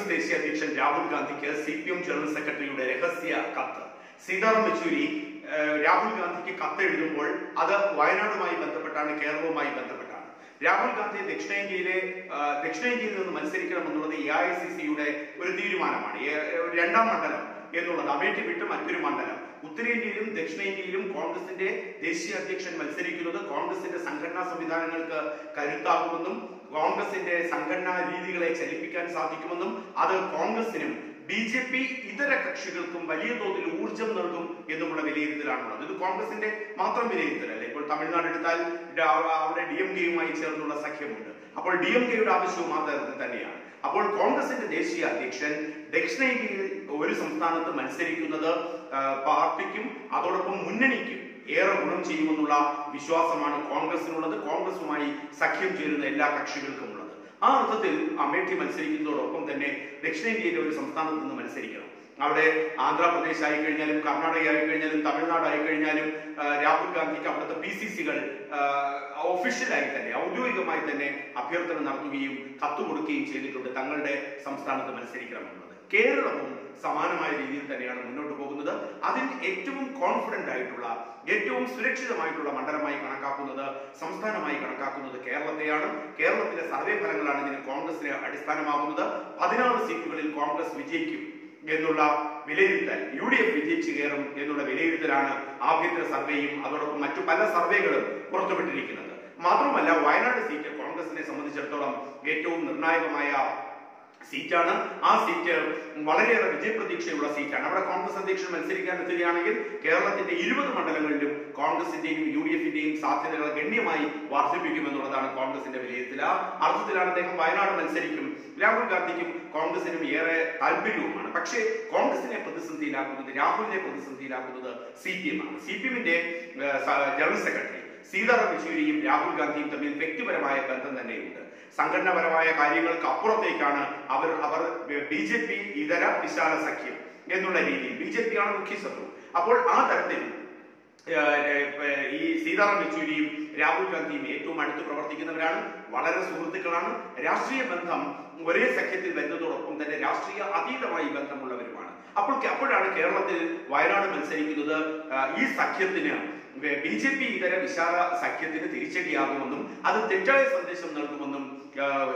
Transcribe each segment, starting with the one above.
കോൺഗ്രസ് ദേശീയ അധ്യക്ഷൻ രാഹുൽ ഗാന്ധിക്ക് CPM ജനറൽ സെക്രട്ടറിയുടെ രഹസ്യ കത്ത്. സീതാറാം യെച്ചൂരി രാഹുൽ ഗാന്ധിക്ക് കത്ത് എഴുതുമ്പോൾ അത് വയനാടുമായി ബന്ധപ്പെട്ടാണ്, കേരളവുമായി ബന്ധപ്പെട്ടാണ്. രാഹുൽ ഗാന്ധി ദക്ഷിണേന്ത്യയിൽ നിന്ന് മത്സരിക്കണമെന്നുള്ളത് AICCയുടെ ഒരു തീരുമാനമാണ്. രണ്ടാം മണ്ഡലം എന്നുള്ളത് അമേഠി വിട്ട് മറ്റൊരു മണ്ഡലം. ഉത്തരേന്ത്യയിലും ദക്ഷിണേന്ത്യയിലും കോൺഗ്രസിന്റെ ദേശീയ അധ്യക്ഷൻ മത്സരിക്കുന്നത് കോൺഗ്രസിന്റെ സംഘടനാ സംവിധാനങ്ങൾക്ക് കരുത്താകുമെന്നും കോൺഗ്രസിന്റെ സംഘടനാ രീതികളെ ചലിപ്പിക്കാൻ സാധിക്കുമെന്നും അത് കോൺഗ്രസിനും BJP ഇതര കക്ഷികൾക്കും വലിയ തോതിൽ ഊർജം നൽകും എന്നുമുള്ള വിലയിരുത്തലാണുള്ളത്. ഇത് കോൺഗ്രസിന്റെ മാത്രം വിലയിരുത്തലല്ല. ഇപ്പോൾ തമിഴ്നാട് എടുത്താൽ അവിടെ DMK-യുമായി ചേർന്നുള്ള സഖ്യമുണ്ട്. അപ്പോൾ DMK-യുടെ ആവശ്യവും ആ തരത്തിൽ തന്നെയാണ്. അപ്പോൾ കോൺഗ്രസിന്റെ ദേശീയ അധ്യക്ഷൻ ദക്ഷിണേന്ത്യയിൽ ഒരു സംസ്ഥാനത്ത് മത്സരിക്കുന്നത് പാർട്ടിക്കും അതോടൊപ്പം മുന്നണിക്കും ഏറെ ഗുണം ചെയ്യുമെന്നുള്ള വിശ്വാസമാണ് കോൺഗ്രസിനുള്ളത്, കോൺഗ്രസുമായി സഖ്യം ചേരുന്ന എല്ലാ കക്ഷികൾക്കും ഉള്ളത്. ആ അർത്ഥത്തിൽ അമേഠി മത്സരിക്കുന്നതോടൊപ്പം തന്നെ ദക്ഷിണേന്ത്യയിലെ ഒരു സംസ്ഥാനത്ത് നിന്ന് മത്സരിക്കണം. അവിടെ ആന്ധ്രാപ്രദേശ് ആയി കഴിഞ്ഞാലും കർണാടക ആയി കഴിഞ്ഞാലും തമിഴ്നാട് ആയി കഴിഞ്ഞാലും രാഹുൽ ഗാന്ധിക്ക് അവിടുത്തെ PCCകൾ ഒഫീഷ്യലായി തന്നെ ഔദ്യോഗികമായി തന്നെ അഭ്യർത്ഥന നടത്തുകയും കത്ത് കൊടുക്കുകയും ചെയ്തിട്ടുണ്ട് തങ്ങളുടെ സംസ്ഥാനത്ത് മത്സരിക്കണമെന്നുള്ളത്. കേരളവും സമാനമായ രീതിയിൽ തന്നെയാണ് മുന്നോട്ട് പോകുന്നത്. അതിൽ ഏറ്റവും കോൺഫിഡന്റ് ആയിട്ടുള്ള, ഏറ്റവും സുരക്ഷിതമായിട്ടുള്ള മണ്ഡലമായി കണക്കാക്കുന്നത്, സംസ്ഥാനമായി കണക്കാക്കുന്നത് കേരളത്തെയാണ്. കേരളത്തിലെ സർവേ ഫലങ്ങളാണ് ഇതിന് കോൺഗ്രസിന് അടിസ്ഥാനമാകുന്നത്. 16 സീറ്റുകളിൽ കോൺഗ്രസ് വിജയിക്കും എന്നുള്ള വിലയിരുത്തൽ, UDF വിജയിച്ചു കയറും എന്നുള്ള വിലയിരുത്തലാണ് ആഭ്യന്തര സർവേയും അതോടൊപ്പം മറ്റു പല സർവേകളും പുറത്തുവിട്ടിരിക്കുന്നത്. മാത്രമല്ല, വയനാട് സീറ്റ് കോൺഗ്രസിനെ സംബന്ധിച്ചിടത്തോളം ഏറ്റവും നിർണായകമായ സീറ്റാണ്. ആ സീറ്റ് വളരെയേറെ വിജയപ്രതീക്ഷയുള്ള സീറ്റാണ്. അവിടെ കോൺഗ്രസ് അധ്യക്ഷൻ മത്സരിക്കാൻ എത്തുകയാണെങ്കിൽ കേരളത്തിന്റെ 20 മണ്ഡലങ്ങളിലും കോൺഗ്രസിന്റെയും UDF-ന്റെയും സാധ്യതകൾ ഗണ്യമായി വർദ്ധിപ്പിക്കുമെന്നുള്ളതാണ് കോൺഗ്രസിന്റെ വിലയിരുത്തൽ. ആ അർത്ഥത്തിലാണ് അദ്ദേഹം വയനാട് മത്സരിക്കും. രാഹുൽ ഗാന്ധിക്കും കോൺഗ്രസിനും ഏറെ താല്പര്യവുമാണ്. പക്ഷേ കോൺഗ്രസിനെ പ്രതിസന്ധിയിലാക്കുന്നത്, രാഹുലിനെ പ്രതിസന്ധിയിലാക്കുന്നത് CPM-ആണ്. CPM-ന്റെ ജനറൽ സെക്രട്ടറി സീതാറാം യെച്ചൂരിയും രാഹുൽ ഗാന്ധിയും തമ്മിൽ വ്യക്തിപരമായ ബന്ധം തന്നെയുണ്ട്. സംഘടനാപരമായ കാര്യങ്ങൾക്ക് അപ്പുറത്തേക്കാണ് അവർ BJP ഇതര വിശാല സഖ്യം എന്നുള്ള രീതിയിൽ BJP-യാണ് മുഖ്യ ശത്രു. അപ്പോൾ ആ തരത്തിൽ ഈ സീതാറാം യെച്ചൂരിയും രാഹുൽ ഗാന്ധിയും ഏറ്റവും അടുത്ത് പ്രവർത്തിക്കുന്നവരാണ്, വളരെ സുഹൃത്തുക്കളാണ്. രാഷ്ട്രീയ ബന്ധം ഒരേ സഖ്യത്തിൽ വരുന്നതോടൊപ്പം തന്നെ രാഷ്ട്രീയ അതീതമായി ബന്ധമുള്ളവരുമാണ്. അപ്പോഴാണ് കേരളത്തിൽ വയനാട് മത്സരിക്കുന്നത് ഈ സഖ്യത്തിന് BJP ഇതര വിശാല സഖ്യത്തിന് തിരിച്ചടിയാകുമെന്നും അത് തെറ്റായ സന്ദേശം നൽകുമെന്നും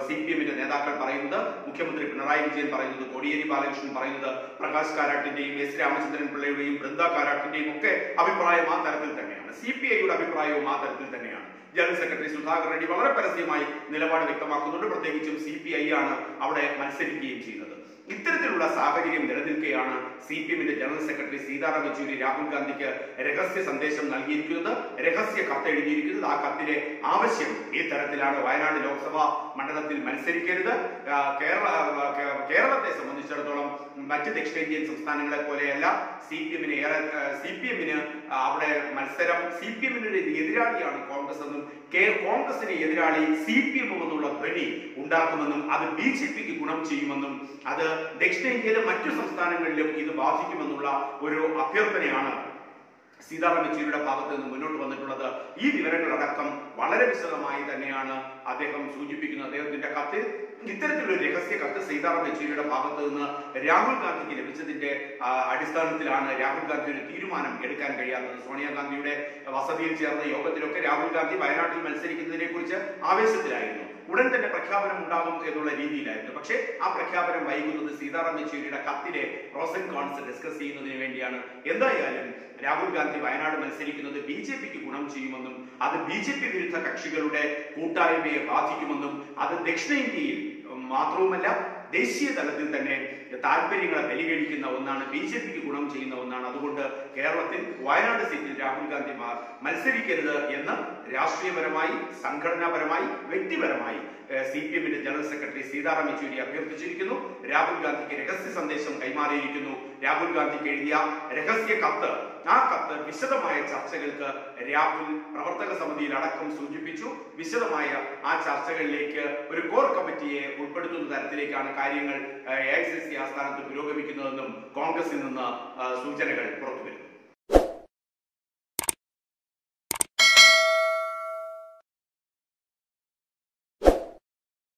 CPM-ന്റെ നേതാക്കൾ പറയുന്നത്, മുഖ്യമന്ത്രി പിണറായി വിജയൻ പറയുന്നത്, കോടിയേരി ബാലകൃഷ്ണൻ പറയുന്നത്, പ്രകാശ് കാരാട്ടിന്റെയും S രാമചന്ദ്രൻ പിള്ളയുടെയും ബൃന്ദ കാരാട്ടിന്റെയും ഒക്കെ അഭിപ്രായം ആ തരത്തിൽ തന്നെയാണ്. CPI-യുടെ അഭിപ്രായവും ആ തരത്തിൽ തന്നെയാണ്. ജനറൽ സെക്രട്ടറി സുധാകർ റെഡ്ഡി വളരെ പരസ്യമായി നിലപാട് വ്യക്തമാക്കുന്നുണ്ട്. പ്രത്യേകിച്ചും CPI ആണ് അവിടെ മത്സരിക്കുകയും ചെയ്യുന്നത്. ഇത്തരത്തിലുള്ള സാഹചര്യം നിലനിൽക്കെയാണ് CPM-ന്റെ ജനറൽ സെക്രട്ടറി സീതാറാം യെച്ചൂരി രാഹുൽ ഗാന്ധിക്ക് രഹസ്യ സന്ദേശം നൽകിയിരിക്കുന്നത്, രഹസ്യ കത്ത് എഴുതിയിരിക്കുന്നത്. ആ കത്തിലെ ആവശ്യം ഈ തരത്തിലാണ്: വയനാട് ലോക്സഭാ മണ്ഡലത്തിൽ മത്സരിക്കരുത്. കേരളത്തെ സംബന്ധിച്ചിടത്തോളം മറ്റ് ദക്ഷിണേന്ത്യൻ സംസ്ഥാനങ്ങളെ പോലെയല്ല. CPM-ന് അവിടെ മത്സരം, CPM-ന്റെ എതിരാളിയാണ് കോൺഗ്രസ് എന്നും കോൺഗ്രസിന് എതിരാളി CPM എന്നുള്ള ധ്വനി ഉണ്ടാക്കുമെന്നും അത് BJP-ക്ക് ഗുണം ചെയ്യുമെന്നും അത് ദക്ഷിണേന്ത്യയിലെ മറ്റു സംസ്ഥാനങ്ങളിലും ഇത് ബാധിക്കുമെന്നുള്ള ഒരു അഭ്യർത്ഥനയാണ് സീതാറാം യെച്ചൂരിയുടെ ഭാഗത്ത് നിന്ന് മുന്നോട്ട് വന്നിട്ടുള്ളത്. ഈ വിവരങ്ങളടക്കം വളരെ വിശദമായി തന്നെയാണ് അദ്ദേഹം സൂചിപ്പിക്കുന്നത്. അദ്ദേഹത്തിന്റെ കത്തിൽ ഇത്തരത്തിലൊരു രഹസ്യ കത്ത് സീതാറാം യെച്ചൂരിയുടെ ഭാഗത്ത് നിന്ന് രാഹുൽ ഗാന്ധിക്ക് ലഭിച്ചതിന്റെ അടിസ്ഥാനത്തിലാണ് രാഹുൽ ഗാന്ധി ഒരു തീരുമാനം എടുക്കാൻ കഴിയാത്തത്. സോണിയാഗാന്ധിയുടെ വസതിയിൽ ചേർന്ന യോഗത്തിലൊക്കെ രാഹുൽ ഗാന്ധി വയനാട്ടിൽ മത്സരിക്കുന്നതിനെ കുറിച്ച് ആവേശത്തിലായിരുന്നു. ഉടൻ തന്നെ പ്രഖ്യാപനം ഉണ്ടാകും എന്നുള്ള രീതിയിലായിരുന്നു. പക്ഷേ ആ പ്രഖ്യാപനം വൈകുന്നത് സീതാറാം യെച്ചൂരിയുടെ കത്തിലെ പ്രോസ് ആൻഡ് കോൺസ് ഡിസ്കസ് ചെയ്യുന്നതിന് വേണ്ടിയാണ്. എന്തായാലും രാഹുൽ ഗാന്ധി വയനാട് മത്സരിക്കുന്നത് BJP-ക്ക് ഗുണം ചെയ്യുമെന്നും അത് BJP വിരുദ്ധ കക്ഷികളുടെ കൂട്ടായ്മയെ ബാധിക്കുമെന്നും അത് ദക്ഷിണേന്ത്യയിൽ മാത്രവുമല്ല ദേശീയ തലത്തിൽ തന്നെ താല്പര്യങ്ങളെ ബലികഴിക്കുന്ന ഒന്നാണ്, BJP-ക്ക് ഗുണം ചെയ്യുന്ന ഒന്നാണ്. അതുകൊണ്ട് കേരളത്തിൽ വയനാട് സീറ്റിൽ രാഹുൽ ഗാന്ധി മത്സരിക്കരുത് എന്ന് രാഷ്ട്രീയപരമായി, സംഘടനാപരമായി, വ്യക്തിപരമായി CPM-ന്റെ ജനറൽ സെക്രട്ടറി സീതാറാം യെച്ചൂരി അഭ്യർത്ഥിച്ചിരിക്കുന്നു. രാഹുൽ ഗാന്ധിക്ക് രഹസ്യ സന്ദേശം കൈമാറിയിരിക്കുന്നു. രാഹുൽ ഗാന്ധിക്ക് എഴുതിയ രഹസ്യ കത്ത്, ആ കത്ത് വിശദമായ ചർച്ചകൾക്ക് രാഹുൽ പ്രവർത്തക സമിതിയിൽ അടക്കം സൂചിപ്പിച്ചു. വിശദമായ ആ ചർച്ചകളിലേക്ക് ഒരു കോർ കമ്മിറ്റിയെ ഉൾപ്പെടുത്തുന്ന തരത്തിലേക്കാണ് കാര്യങ്ങൾ AICC ആസ്ഥാനത്ത് പുരോഗമിക്കുന്നതെന്നും കോൺഗ്രസിൽ നിന്ന് സൂചനകൾ പുറത്തുവരുന്നു.